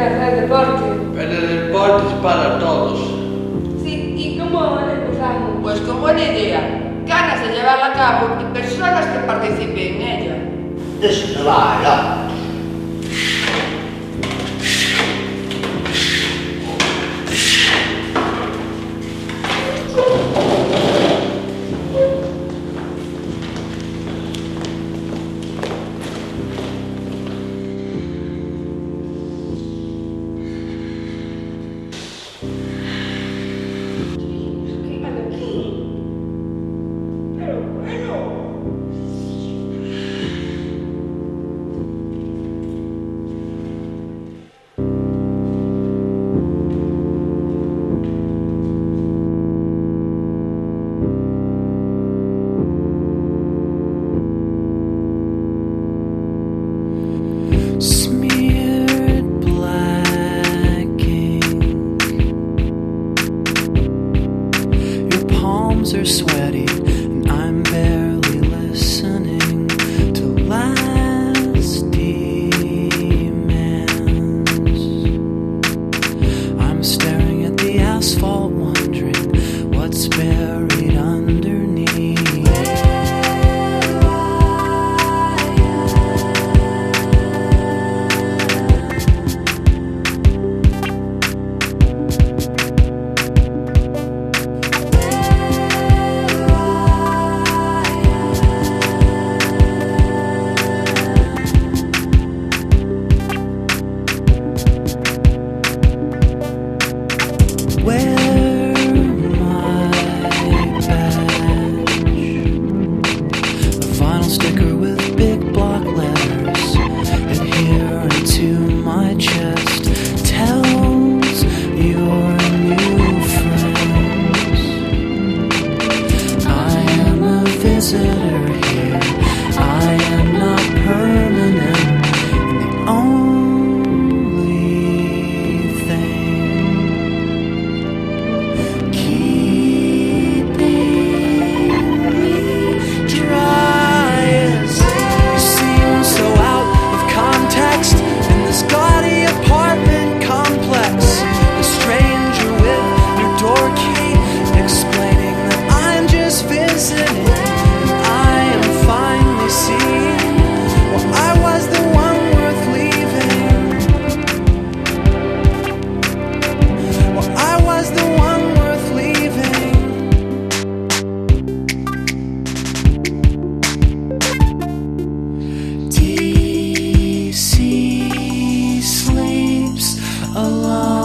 hacer deporte. Pero el deporte es para todos. Sí, ¿y cómo empezamos? Pues con buena idea, ganas de llevarla a cabo y personas que participen en ella. Eso no vale. Smeared black ink. Your palms are sweaty, and I'm barely listening to last demands. I'm staring at the asphalt, wondering what's buried underneath. Wear my badge, a vinyl sticker with big block letters adhering to my chest tells your new friends I am a visitor here. I am not permanent, and the only thing keeping me dry is you seem so out of context in this gaudy apartment complex. A stranger with your door key explaining that I'm just visiting, and I am finally seeing, well, I was the one worth leaving. Well, I was the one worth leaving. DC sleeps alone.